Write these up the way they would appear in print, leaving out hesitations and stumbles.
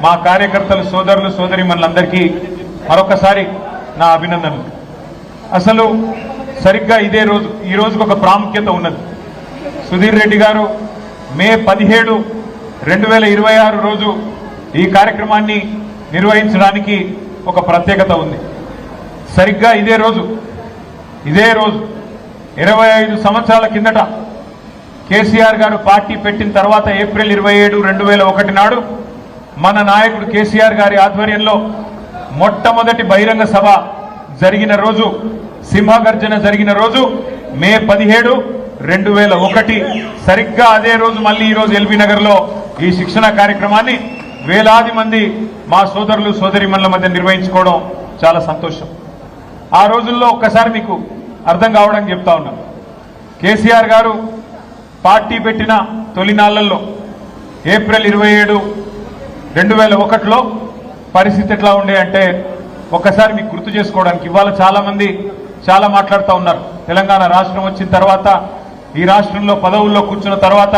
మా కార్యకర్తలు సోదరులు సోదరీమణులందరికీ మరొకసారి నా అభినందనలు. అసలు సరిగ్గా ఇదే రోజు ఈ రోజుకు ఒక ప్రాముఖ్యత ఉన్నది. సుధీర్ రెడ్డి గారు మే 17, 2026 రోజు ఈ కార్యక్రమాన్ని నిర్వహించడానికి ఒక ప్రత్యేకత ఉంది. సరిగ్గా ఇదే రోజు 25 సంవత్సరాల కిందట కేసీఆర్ గారు పార్టీ పెట్టిన తర్వాత ఏప్రిల్ 27, 2001 నాడు మన నాయకుడు కేసీఆర్ గారి ఆధ్వర్యంలో మొట్టమొదటి బహిరంగ సభ జరిగిన రోజు, సింహగర్జన జరిగిన రోజు మే 17, 2001. సరిగ్గా అదే రోజు మళ్ళీ ఈ రోజు ఎల్బీ నగర్ లో ఈ శిక్షణ కార్యక్రమాన్ని వేలాది మంది మా సోదరులు సోదరీమణుల మధ్య నిర్వహించుకోవడం చాలా సంతోషం. ఆ రోజుల్లో ఒక్కసారి మీకు అర్థం కావడానికి చెప్తా ఉన్నాను. కేసీఆర్ గారు పార్టీ పెట్టిన తొలినాళ్లలో ఏప్రిల్ 27, 2001లో పరిస్థితి ఎట్లా ఉండే అంటే ఒక్కసారి మీకు గుర్తు చేసుకోవడానికి. ఇవాళ చాలా మంది చాలా మాట్లాడుతూ ఉన్నారు. తెలంగాణ రాష్ట్రం వచ్చిన తర్వాత, ఈ రాష్ట్రంలో పదవుల్లో కూర్చున్న తర్వాత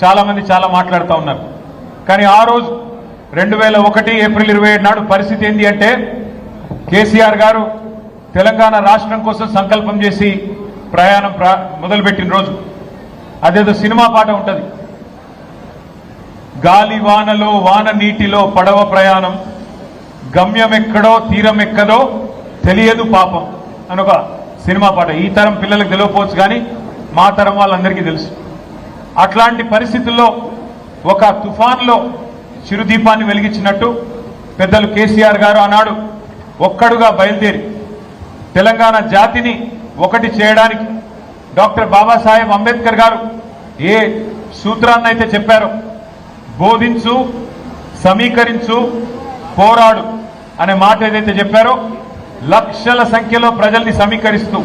చాలా మంది చాలా మాట్లాడుతూ ఉన్నారు. కానీ ఆ రోజు 2001 ఏప్రిల్ 27 నాడు పరిస్థితి ఏంటి అంటే కేసీఆర్ గారు తెలంగాణ రాష్ట్రం కోసం సంకల్పం చేసి ప్రయాణం మొదలుపెట్టిన రోజు. అదేదో సినిమా పాట ఉంటుంది, గాలి వానలో వాన నీటిలో పడవ ప్రయాణం, గమ్యమెక్కడో తీరమెక్కదో తెలియదు పాపం అని ఒక సినిమా పాట. ఈ తరం పిల్లలకు తెలియకపోవచ్చు కానీ మా తరం వాళ్ళందరికీ తెలుసు. అట్లాంటి పరిస్థితుల్లో ఒక తుఫాన్లో చిరుదీపాన్ని వెలిగించినట్టు పెద్దలు కేసీఆర్ గారు ఆనాడు ఒక్కడుగా బయలుదేరి తెలంగాణ జాతిని ఒకటి చేయడానికి డాక్టర్ బాబాసాహెబ్ అంబేద్కర్ గారు ఏ సూత్రాన్నైతే చెప్పారో, బోధించు, సమీకరించు, పోరాడు అనే మాట ఏదైతే చెప్పారో, లక్షల సంఖ్యలో ప్రజల్ని సమీకరిస్తూ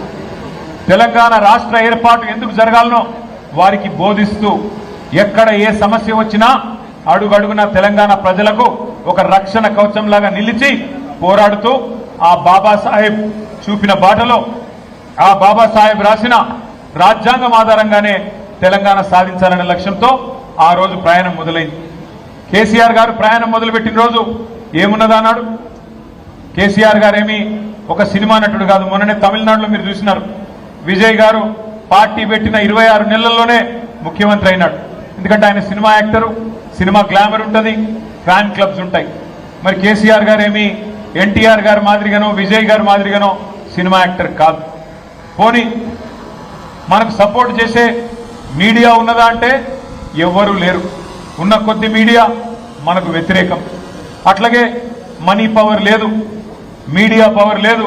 తెలంగాణ రాష్ట్ర ఏర్పాటు ఎందుకు జరగాలనో వారికి బోధిస్తూ, ఎక్కడ ఏ సమస్య వచ్చినా అడుగడుగున తెలంగాణ ప్రజలకు ఒక రక్షణ కవచంలాగా నిలిచి పోరాడుతూ ఆ బాబాసాహెబ్ చూపిన బాటలో, ఆ బాబాసాహెబ్ రాసిన రాజ్యాంగం ఆధారంగానే తెలంగాణ సాధించాలనే లక్ష్యంతో ఆ రోజు ప్రయాణం మొదలైంది. కేసీఆర్ గారు ప్రయాణం మొదలుపెట్టిన రోజు ఏమున్నదన్నాడు. కేసీఆర్ గారు ఏమి ఒక సినిమా నటుడు కాదు. మొన్ననే తమిళనాడులో మీరు చూసినారు, విజయ్ గారు పార్టీ పెట్టిన 26 నెలల్లోనే ముఖ్యమంత్రి అయినాడు. ఎందుకంటే ఆయన సినిమా యాక్టరు, సినిమా గ్లామర్ ఉంటుంది, ఫ్యాన్ క్లబ్స్ ఉంటాయి. మరి కేసీఆర్ గారు ఏమి ఎన్టీఆర్ గారి మాదిరిగానో విజయ్ గారి మాదిరిగానో సినిమా యాక్టర్ కాదు. పోనీ మనకు సపోర్ట్ చేసే మీడియా ఉన్నదా అంటే ఎవ్వరూ లేరు. ఉన్న కొద్ది మీడియా మనకు వ్యతిరేకం. అట్లాగే మనీ పవర్ లేదు, మీడియా పవర్ లేదు.